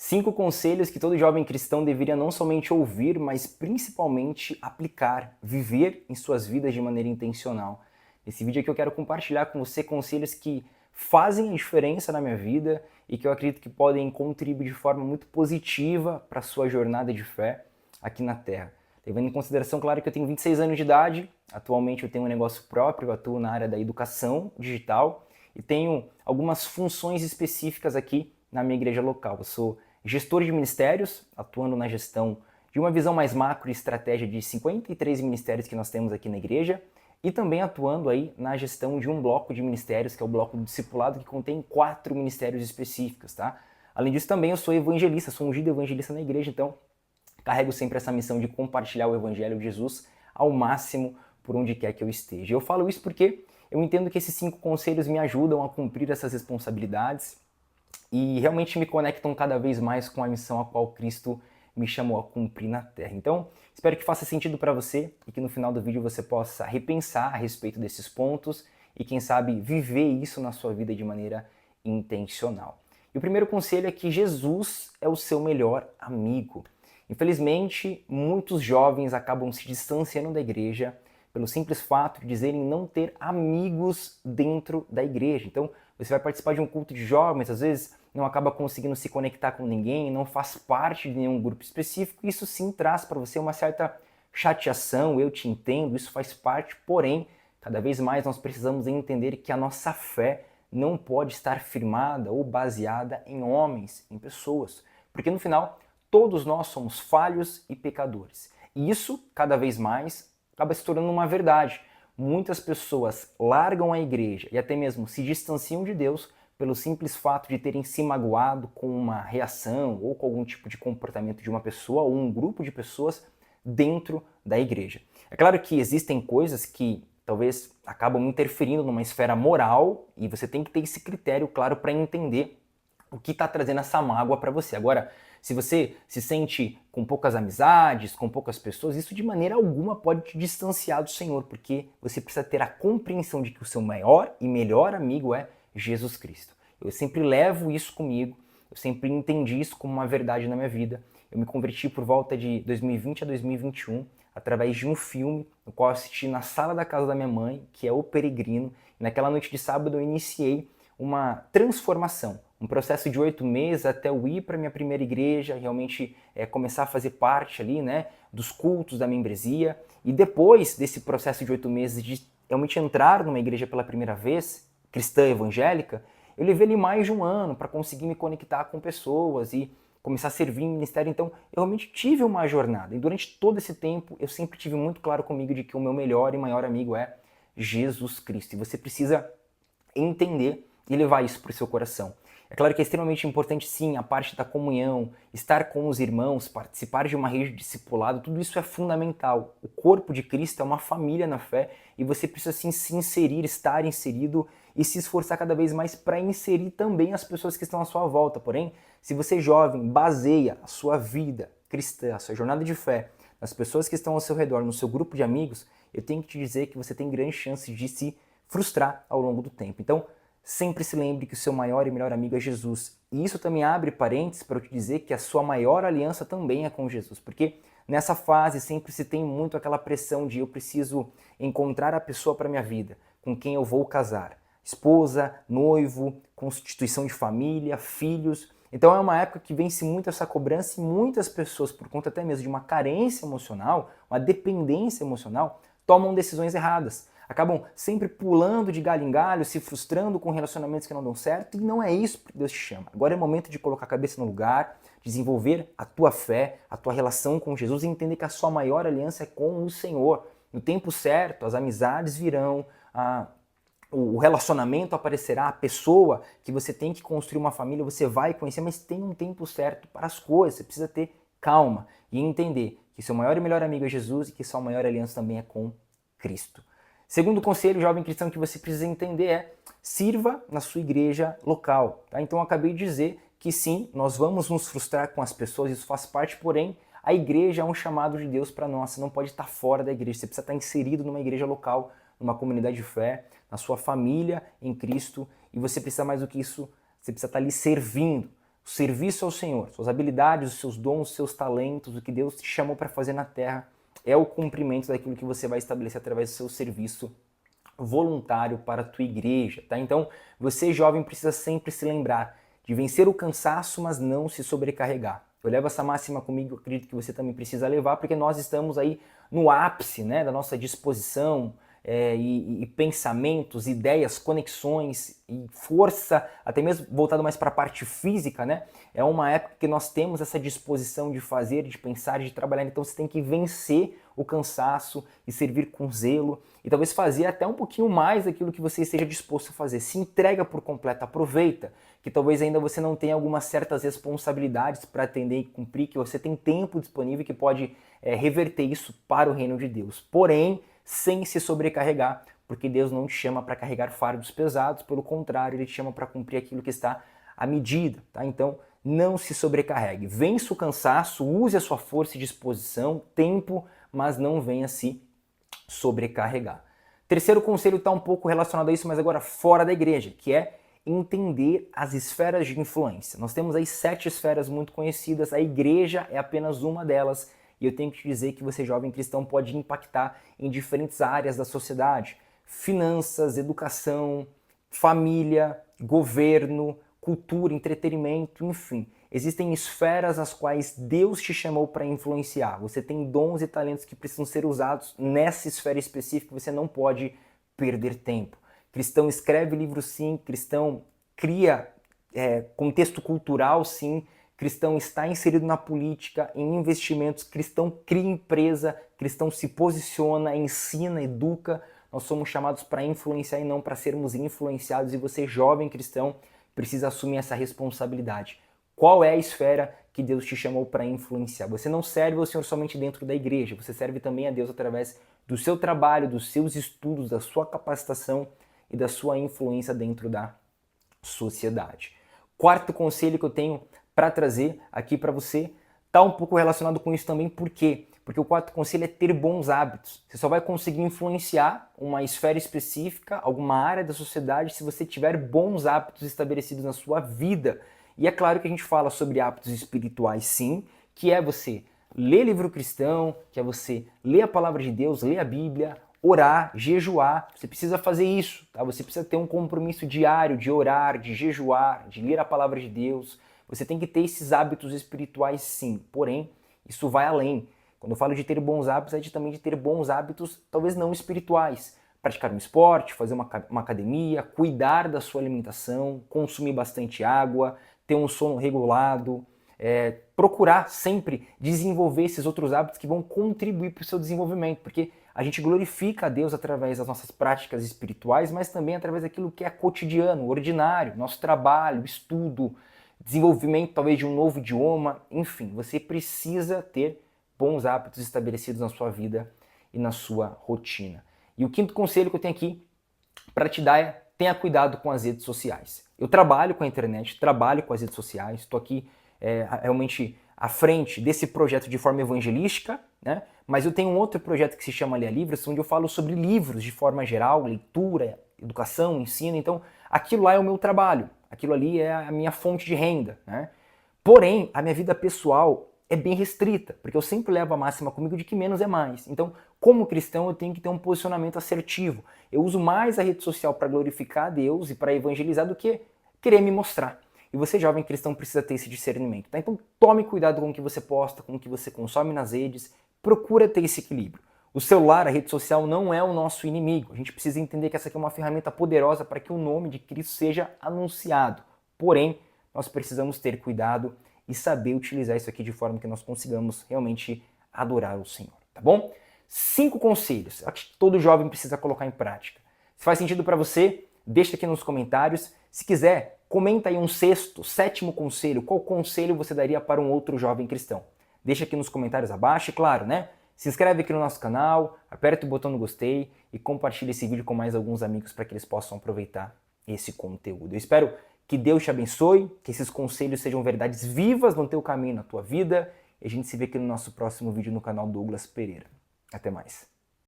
5 conselhos que todo jovem cristão deveria não somente ouvir, mas principalmente aplicar, viver em suas vidas de maneira intencional. Nesse vídeo aqui eu quero compartilhar com você conselhos que fazem a diferença na minha vida e que eu acredito que podem contribuir de forma muito positiva para a sua jornada de fé aqui na Terra. Levando em consideração, claro, que eu tenho 26 anos de idade, atualmente eu tenho um negócio próprio, eu atuo na área da educação digital e tenho algumas funções específicas aqui na minha igreja local. Eu sou gestor de ministérios, atuando na gestão de uma visão mais macro e estratégia de 53 ministérios que nós temos aqui na igreja, e também atuando aí na gestão de um bloco de ministérios, que é o bloco do discipulado, que contém 4 ministérios específicos, tá? Além disso, também eu sou evangelista, sou ungido evangelista na igreja, então carrego sempre essa missão de compartilhar o evangelho de Jesus ao máximo por onde quer que eu esteja. Eu falo isso porque eu entendo que esses 5 conselhos me ajudam a cumprir essas responsabilidades e realmente me conectam cada vez mais com a missão a qual Cristo me chamou a cumprir na Terra. Então, espero que faça sentido para você e que no final do vídeo você possa repensar a respeito desses pontos e, quem sabe, viver isso na sua vida de maneira intencional. E o primeiro conselho é que Jesus é o seu melhor amigo. Infelizmente, muitos jovens acabam se distanciando da igreja pelo simples fato de dizerem não ter amigos dentro da igreja. Então, você vai participar de um culto de jovens, às vezes não acaba conseguindo se conectar com ninguém, não faz parte de nenhum grupo específico, isso sim traz para você uma certa chateação, eu te entendo, isso faz parte, porém, cada vez mais nós precisamos entender que a nossa fé não pode estar firmada ou baseada em homens, em pessoas, porque no final, todos nós somos falhos e pecadores. E isso, cada vez mais, acaba se tornando uma verdade. Muitas pessoas largam a igreja e até mesmo se distanciam de Deus pelo simples fato de terem se magoado com uma reação ou com algum tipo de comportamento de uma pessoa ou um grupo de pessoas dentro da igreja. É claro que existem coisas que talvez acabam interferindo numa esfera moral e você tem que ter esse critério claro para entender o que está trazendo essa mágoa para você. Agora, se você se sente com poucas amizades, com poucas pessoas, isso de maneira alguma pode te distanciar do Senhor, porque você precisa ter a compreensão de que o seu maior e melhor amigo é Jesus Cristo. Eu sempre levo isso comigo, eu sempre entendi isso como uma verdade na minha vida. Eu me converti por volta de 2020 a 2021, através de um filme, no qual eu assisti na sala da casa da minha mãe, que é O Peregrino. E naquela noite de sábado eu iniciei uma transformação, um processo de 8 meses até eu ir para minha primeira igreja, realmente começar a fazer parte ali, né, dos cultos da membresia. E depois desse processo de 8 meses de realmente entrar numa igreja pela primeira vez, cristã evangélica, eu levei ali mais de um ano para conseguir me conectar com pessoas e começar a servir em ministério. Então, eu realmente tive uma jornada. E durante todo esse tempo, eu sempre tive muito claro comigo de que o meu melhor e maior amigo é Jesus Cristo. E você precisa entender e levar isso para o seu coração. É claro que é extremamente importante, sim, a parte da comunhão, estar com os irmãos, participar de uma rede de discipulado, tudo isso é fundamental. O corpo de Cristo é uma família na fé e você precisa, sim, se inserir, estar inserido e se esforçar cada vez mais para inserir também as pessoas que estão à sua volta. Porém, se você, jovem, baseia a sua vida cristã, a sua jornada de fé, nas pessoas que estão ao seu redor, no seu grupo de amigos, eu tenho que te dizer que você tem grandes chances de se frustrar ao longo do tempo. Então, sempre se lembre que o seu maior e melhor amigo é Jesus. E isso também abre parênteses para eu te dizer que a sua maior aliança também é com Jesus. Porque nessa fase sempre se tem muito aquela pressão de eu preciso encontrar a pessoa para minha vida, com quem eu vou casar. Esposa, noivo, constituição de família, filhos. Então é uma época que vence muito essa cobrança e muitas pessoas, por conta até mesmo de uma carência emocional, uma dependência emocional, tomam decisões erradas. Acabam sempre pulando de galho em galho, se frustrando com relacionamentos que não dão certo, e não é isso que Deus te chama. Agora é momento de colocar a cabeça no lugar, desenvolver a tua fé, a tua relação com Jesus e entender que a sua maior aliança é com o Senhor. No tempo certo, as amizades virão, o relacionamento aparecerá, a pessoa que você tem que construir uma família, você vai conhecer, mas tem um tempo certo para as coisas, você precisa ter calma e entender que seu maior e melhor amigo é Jesus e que sua maior aliança também é com Cristo. Segundo conselho, jovem cristão, que você precisa entender é: sirva na sua igreja local. Tá? Então eu acabei de dizer que sim, nós vamos nos frustrar com as pessoas, isso faz parte, porém, a igreja é um chamado de Deus para nós, você não pode estar fora da igreja, você precisa estar inserido numa igreja local, numa comunidade de fé, na sua família em Cristo, e você precisa mais do que isso, você precisa estar ali servindo. o serviço ao Senhor, suas habilidades, os seus dons, os seus talentos, o que Deus te chamou para fazer na terra, é o cumprimento daquilo que você vai estabelecer através do seu serviço voluntário para a tua igreja, tá? Então, você jovem precisa sempre se lembrar de vencer o cansaço, mas não se sobrecarregar. Eu levo essa máxima comigo, eu acredito que você também precisa levar, porque nós estamos aí no ápice, né, da nossa disposição e pensamentos, ideias, conexões e força, até mesmo voltado mais para a parte física, né? É uma época que nós temos essa disposição de fazer, de pensar, de trabalhar, então você tem que vencer o cansaço e servir com zelo e talvez fazer até um pouquinho mais daquilo que você esteja disposto a fazer. Se entrega por completo, aproveita que talvez ainda você não tenha algumas certas responsabilidades para atender e cumprir, que você tem tempo disponível que pode reverter isso para o reino de Deus. Porém, sem se sobrecarregar, porque Deus não te chama para carregar fardos pesados, pelo contrário, Ele te chama para cumprir aquilo que está à medida, tá? Então, não se sobrecarregue. Vença o cansaço, use a sua força e disposição, tempo, mas não venha se sobrecarregar. Terceiro conselho está um pouco relacionado a isso, mas agora fora da igreja, que é entender as esferas de influência. Nós temos aí 7 esferas muito conhecidas, a igreja é apenas uma delas, e eu tenho que te dizer que você, jovem cristão, pode impactar em diferentes áreas da sociedade. Finanças, educação, família, governo, cultura, entretenimento, enfim. Existem esferas as quais Deus te chamou para influenciar. Você tem dons e talentos que precisam ser usados nessa esfera específica, você não pode perder tempo. Cristão escreve livro sim, cristão cria contexto cultural sim, cristão está inserido na política, em investimentos, cristão cria empresa, cristão se posiciona, ensina, educa. Nós somos chamados para influenciar e não para sermos influenciados, e você, jovem cristão, precisa assumir essa responsabilidade. Qual é a esfera que Deus te chamou para influenciar? Você não serve ao Senhor somente dentro da igreja, você serve também a Deus através do seu trabalho, dos seus estudos, da sua capacitação e da sua influência dentro da sociedade. Quarto conselho que eu tenho para trazer aqui para você está um pouco relacionado com isso também. Por quê? Porque o quarto conselho é ter bons hábitos. Você só vai conseguir influenciar uma esfera específica, alguma área da sociedade, se você tiver bons hábitos estabelecidos na sua vida. E é claro que a gente fala sobre hábitos espirituais sim, que é você ler livro cristão, que é você ler a palavra de Deus, ler a Bíblia, orar, jejuar. Você precisa fazer isso, tá? Você precisa ter um compromisso diário de orar, de jejuar, de ler a palavra de Deus. Você tem que ter esses hábitos espirituais sim, porém, isso vai além. Quando eu falo de ter bons hábitos, é também de ter bons hábitos, talvez não espirituais. Praticar um esporte, fazer uma academia, cuidar da sua alimentação, consumir bastante água, ter um sono regulado, procurar sempre desenvolver esses outros hábitos que vão contribuir para o seu desenvolvimento, porque a gente glorifica a Deus através das nossas práticas espirituais, mas também através daquilo que é cotidiano, ordinário, nosso trabalho, estudo, desenvolvimento talvez de um novo idioma, enfim, você precisa ter bons hábitos estabelecidos na sua vida e na sua rotina. E o quinto conselho que eu tenho aqui para te dar é: tenha cuidado com as redes sociais. Eu trabalho com a internet, trabalho com as redes sociais, estou aqui realmente à frente desse projeto de forma evangelística, né? Mas eu tenho um outro projeto que se chama Leia Livros, onde eu falo sobre livros de forma geral, leitura, educação, ensino. Então, aquilo lá é o meu trabalho, aquilo ali é a minha fonte de renda, né? Porém, a minha vida pessoal é bem restrita, porque eu sempre levo a máxima comigo de que menos é mais. Então, como cristão, eu tenho que ter um posicionamento assertivo. Eu uso mais a rede social para glorificar a Deus e para evangelizar do que querer me mostrar. E você, jovem cristão, precisa ter esse discernimento, tá? Então, tome cuidado com o que você posta, com o que você consome nas redes, procura ter esse equilíbrio. O celular, a rede social, não é o nosso inimigo. A gente precisa entender que essa aqui é uma ferramenta poderosa para que o nome de Cristo seja anunciado. Porém, nós precisamos ter cuidado e saber utilizar isso aqui de forma que nós consigamos realmente adorar o Senhor, tá bom? 5 conselhos, acho que todo jovem precisa colocar em prática. Se faz sentido para você, deixa aqui nos comentários. Se quiser, comenta aí um sexto, sétimo conselho. Qual conselho você daria para um outro jovem cristão? Deixa aqui nos comentários abaixo, e claro, né? Se inscreve aqui no nosso canal, aperta o botão no gostei e compartilha esse vídeo com mais alguns amigos para que eles possam aproveitar esse conteúdo. Eu espero que Deus te abençoe, que esses conselhos sejam verdades vivas no teu caminho, na tua vida. E a gente se vê aqui no nosso próximo vídeo no canal Douglas Pereira. Até mais.